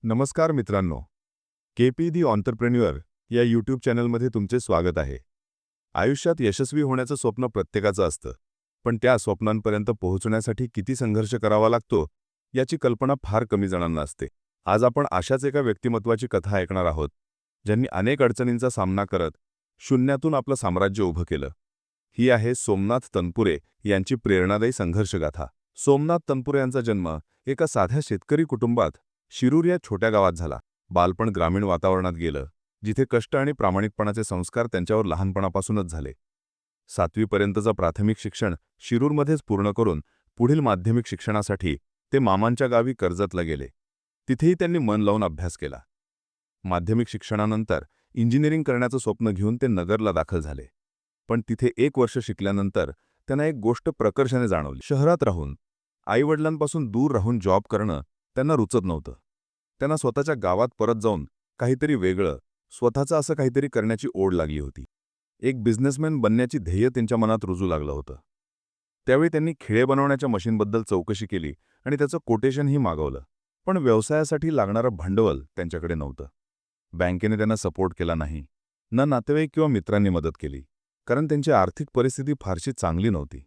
नमस्कार मित्रांनो, केपी दी ऑन्टरप्रेन्युअर या यूट्यूब चॅनलमध्ये तुमचे स्वागत आहे. आयुष्यात यशस्वी होण्याचं स्वप्न प्रत्येकाचं असतं, पण त्या स्वप्नांपर्यंत पोहोचण्यासाठी किती संघर्ष करावा लागतो याची कल्पना फार कमी जणांना असते. आज आपण अशाच एका व्यक्तिमत्वाची कथा ऐकणार आहोत, ज्यांनी अनेक अडचणींचा सामना करत शून्यातून आपलं साम्राज्य उभं केलं. ही आहे सोमनाथ तनपुरे यांची प्रेरणादायी संघर्षगाथा. सोमनाथ तनपुरे यांचा जन्म एका साध्या शेतकरी कुटुंबात शिरूर या छोट्या गावात झाला. बालपण ग्रामीण वातावरणात गेलं, जिथे कष्ट आणि प्रामाणिकपणाचे संस्कार त्यांच्यावर लहानपणापासूनच झाले. 7वी पर्यंतचं प्राथमिक शिक्षण शिरूरमध्येच पूर्ण करून पुढील माध्यमिक शिक्षणासाठी ते मामांच्या गावी कर्जतला गेले. तिथेही त्यांनी मन लावून अभ्यास केला. माध्यमिक शिक्षणानंतर इंजिनिअरिंग करण्याचं स्वप्न घेऊन ते नगरला दाखल झाले. पण तिथे 1 वर्ष शिकल्यानंतर त्यांना एक गोष्ट प्रकर्षाने जाणवली. शहरात राहून, आईवडिलांपासून दूर राहून जॉब करणं त्यांना रुचत नव्हतं. त्यांना स्वतःच्या गावात परत जाऊन काहीतरी वेगळं, स्वतःचं असं काहीतरी करण्याची ओढ लागली होती. एक बिझनेसमॅन बनण्याची ध्येय त्यांच्या मनात रुजू लागलं होतं. त्यावेळी त्यांनी खिळे बनवण्याच्या मशीनबद्दल चौकशी केली आणि त्याचं कोटेशनही मागवलं. पण व्यवसायासाठी लागणारं भांडवल त्यांच्याकडे नव्हतं. बँकेने त्यांना सपोर्ट केला नाही, ना नातेवाईक किंवा मित्रांनी मदत केली, कारण त्यांची आर्थिक परिस्थिती फारशी चांगली नव्हती.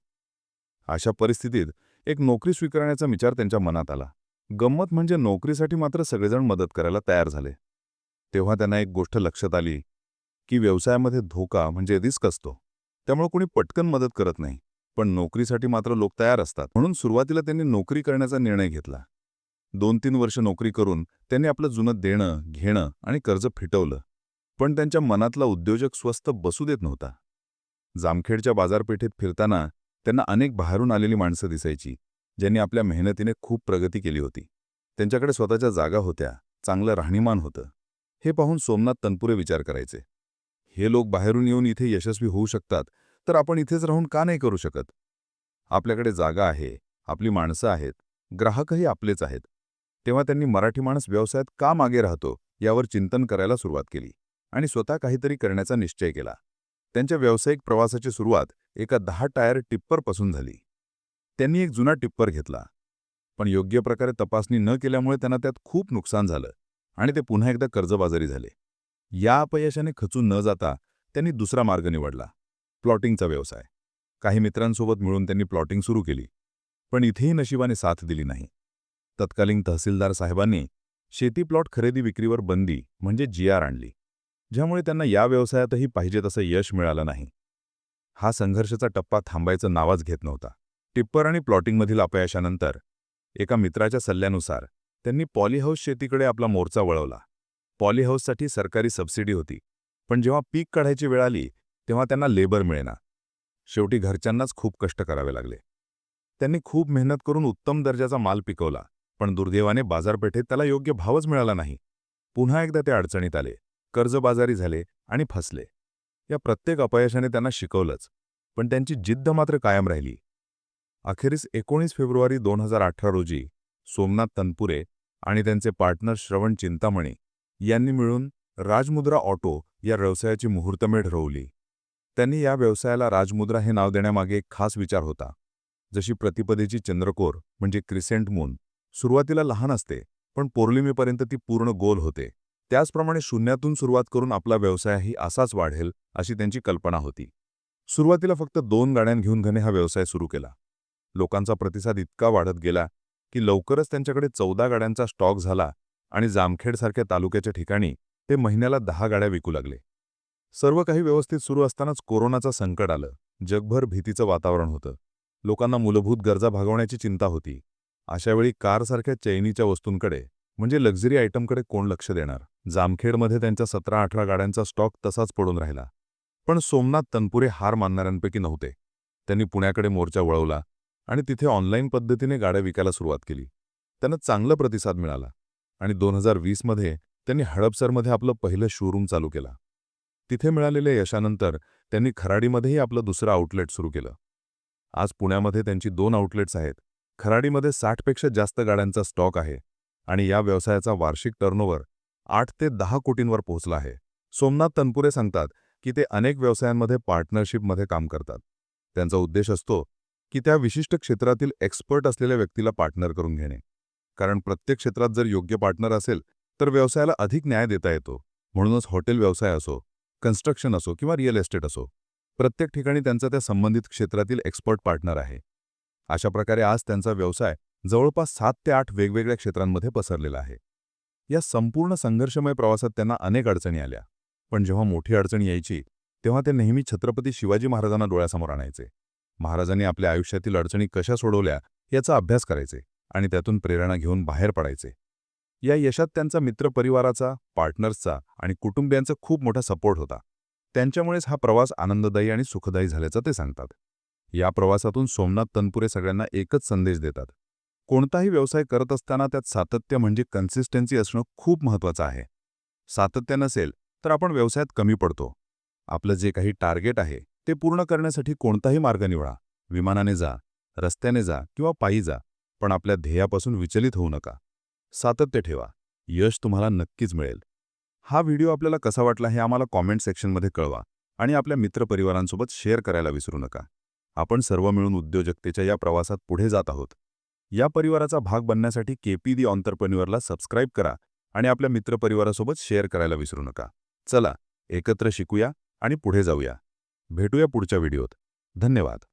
अशा परिस्थितीत एक नोकरी स्वीकारण्याचा विचार त्यांच्या मनात आला. गंमत म्हणजे नोकरीसाठी मात्र सगळेजण मदत करायला तयार झाले. तेव्हा त्यांना एक गोष्ट लक्षात आली की व्यवसायामध्ये धोका म्हणजे रिस्क असतो, त्यामुळे कोणी पटकन मदत करत नाही, पण नोकरीसाठी मात्र लोक तयार असतात. म्हणून सुरुवातीला त्यांनी नोकरी करण्याचा निर्णय घेतला. 2-3 वर्ष नोकरी करून त्यांनी आपलं जुनं देणं घेणं आणि कर्ज फिटवलं. पण त्यांच्या मनातला उद्योजक स्वस्थ बसू देत नव्हता. जामखेडच्या बाजारपेठेत फिरताना त्यांना अनेक बाहेरून आलेली माणसं दिसायची, ज्यांनी आपल्या मेहनतीने खूप प्रगती केली होती. त्यांच्याकडे स्वतःच्या जागा होत्या, चांगलं राहणीमान होतं. हे पाहून सोमनाथ तनपुरे विचार करायचे, हे लोक बाहेरून येऊन इथे यशस्वी होऊ शकतात, तर आपण इथेच राहून का नाही करू शकत? आपल्याकडे जागा आहे, आपली माणसं आहेत, ग्राहकही आपलेच आहेत. तेव्हा त्यांनी मराठी माणूस व्यवसायात का मागे राहतो यावर चिंतन करायला सुरुवात केली आणि स्वतः काहीतरी करण्याचा निश्चय केला. त्यांच्या व्यावसायिक प्रवासाची सुरुवात एका 10 टायर टिप्परपासून झाली. त्यांनी एक जुना टिप्पर घेतला, पण योग्य प्रकारे तपासणी न केल्यामुळे त्यांना त्यात खूप नुकसान झालं आणि ते पुन्हा एकदा कर्जबाजारी झाले. या अपयशाने खचून न जाता त्यांनी दुसरा मार्ग निवडला, प्लॉटिंगचा व्यवसाय. काही मित्रांसोबत मिळून त्यांनी प्लॉटिंग सुरू केली, पण इथेही नशिबाने साथ दिली नाही. तत्कालीन तहसीलदार साहेबांनी शेती प्लॉट खरेदी विक्रीवर बंदी म्हणजे GR आणली, ज्यामुळे त्यांना या व्यवसायातही पाहिजे तसं यश मिळालं नाही. हा संघर्षाचा टप्पा थांबायचं नावच घेत नव्हता. टिप्पर आणि प्लॉटिंगमधील अपयशानंतर एका मित्राच्या सल्ल्यानुसार त्यांनी पॉलीहाऊस शेतीकडे आपला मोर्चा वळवला. पॉलीहाऊससाठी सरकारी सबसिडी होती, पण जेव्हा पीक काढायची वेळ आली तेव्हा त्यांना लेबर मिळेना. शेवटी घरच्यांनाच खूप कष्ट करावे लागले. त्यांनी खूप मेहनत करून उत्तम दर्जाचा माल पिकवला, पण दुर्दैवाने बाजारपेठेत त्याला योग्य भावच मिळाला नाही. पुन्हा एकदा ते अडचणीत आले, कर्जबाजारी झाले आणि फसले. या प्रत्येक अपयशाने त्यांना शिकवलंच, पण त्यांची जिद्द मात्र कायम राहिली. अखेरीस 19 फेब्रुवारी 2018 रोजी सोमनाथ तनपुरे आणि त्यांचे पार्टनर श्रवण चिंतामणी यांनी मिळून राजमुद्रा ऑटो या व्यवसायाची मुहूर्तमेढ रोवली. त्यांनी या व्यवसायाला राजमुद्रा हे नाव देण्यामागे एक खास विचार होता. जशी प्रतिपदेची चंद्रकोर म्हणजे क्रिसेंट मून सुरुवातीला लहान असते, पण पौर्णिमेपर्यंत ती पूर्ण गोल होते, त्याचप्रमाणे शून्यातून सुरुवात करून आपला व्यवसायही असाच वाढेल अशी त्यांची कल्पना होती. सुरुवातीला फक्त 2 गाड्या घेऊन घणे हा व्यवसाय सुरू केला. लोकांचा प्रतिसाद इतका वाढत गेला की लवकरच त्यांच्याकडे 14 गाड्यांचा स्टॉक झाला आणि जामखेडसारख्या तालुक्याच्या ठिकाणी ते महिन्याला 10 गाड्या विकू लागले. सर्व काही व्यवस्थित सुरू असतानाच कोरोनाचं संकट आलं. जगभर भीतीचं वातावरण होतं. लोकांना मूलभूत गरजा भागवण्याची चिंता होती. अशावेळी कारसारख्या चैनीच्या वस्तूंकडे म्हणजे लक्झरी आयटमकडे कोण लक्ष देणार? जामखेडमध्ये त्यांच्या 17-18 गाड्यांचा स्टॉक तसाच पडून राहिला. पण सोमनाथ तनपुरे हार मानणाऱ्यांपैकी नव्हते. त्यांनी पुण्याकडे मोर्चा वळवला आणि तिथे ऑनलाईन पद्धतीने गाड्या विकायला सुरुवात केली. त्यांना चांगला प्रतिसाद मिळाला आणि 2020मध्ये त्यांनी हडपसरमध्ये आपलं पहिलं शोरूम चालू केला. तिथे मिळालेल्या यशानंतर त्यांनी खराडीमध्येही आपलं दुसरं आउटलेट सुरू केलं. आज पुण्यामध्ये त्यांची 2 आउटलेट्स आहेत. खराडीमध्ये 60 पेक्षा जास्त गाड्यांचा स्टॉक आहे आणि या व्यवसायाचा वार्षिक टर्नओव्हर 8 ते 10 कोटींवर पोहोचला आहे. सोमनाथ तनपुरे सांगतात की ते अनेक व्यवसायांमध्ये पार्टनरशिपमध्ये काम करतात. त्यांचा उद्देश असतो की त्या विशिष्ट क्षेत्रातील एक्सपर्ट असलेल्या व्यक्तीला पार्टनर करून घेणे. कारण प्रत्येक क्षेत्रात जर योग्य पार्टनर असेल तर व्यवसायाला अधिक न्याय देता येतो. म्हणूनच हॉटेल व्यवसाय असो, कन्स्ट्रक्शन असो किंवा रिअल एस्टेट असो, प्रत्येक ठिकाणी त्यांचा त्या संबंधित क्षेत्रातील एक्सपर्ट पार्टनर आहे. अशा प्रकारे आज त्यांचा व्यवसाय जवळपास 7 ते 8 वेगवेगळ्या क्षेत्रांमध्ये पसरलेला आहे. या संपूर्ण संघर्षमय प्रवासात त्यांना अनेक अडचणी आल्या. पण जेव्हा मोठी अडचण यायची, तेव्हा ते नेहमी छत्रपती शिवाजी महाराजांना डोळ्यासमोर आणायचे. महाराजांनी आपल्या आयुष्यातील अडचणी कशा सोडवल्या याचा अभ्यास करायचे आणि त्यातून प्रेरणा घेऊन बाहेर पडायचे. या यशात त्यांचा मित्रपरिवाराचा, पार्टनर्सचा आणि कुटुंबियांचा खूप मोठा सपोर्ट होता. त्यांच्यामुळेच हा प्रवास आनंददायी आणि सुखदायी झाल्याचं ते सांगतात. या प्रवासातून सोमनाथ तनपुरे सगळ्यांना एकच संदेश देतात. कोणताही व्यवसाय करत असताना त्यात सातत्य म्हणजे कन्सिस्टन्सी असणं खूप महत्त्वाचं आहे. सातत्य नसेल तर आपण व्यवसायात कमी पडतो. आपलं जे काही टार्गेट आहे ते पूर्ण करण्यासाठी कोणताही मार्ग निवडा. विमानाने जा, रस्त्याने जा किंवा पायी जा, पण आपल्या ध्येयापासून विचलित होऊ नका. सातत्य ठेवा. यश तुम्हाला नक्कीच मिळेल. हा व्हिडिओ आपल्याला कसा वाटला हे आम्हाला कॉमेंट सेक्शनमध्ये कळवा आणि आपल्या मित्रपरिवारांसोबत शेअर करायला विसरू नका. आपण सर्व मिळून उद्योजकतेच्या या प्रवासात पुढे जात आहोत. या परिवाराचा भाग बनण्यासाठी केपी दी एंटरप्रेन्युअरला सबस्क्राईब करा आणि आपल्या मित्रपरिवारासोबत शेअर करायला विसरू नका. चला, एकत्र शिकूया आणि पुढे जाऊया. भेटूया पुढच्या व्हिडिओत. धन्यवाद.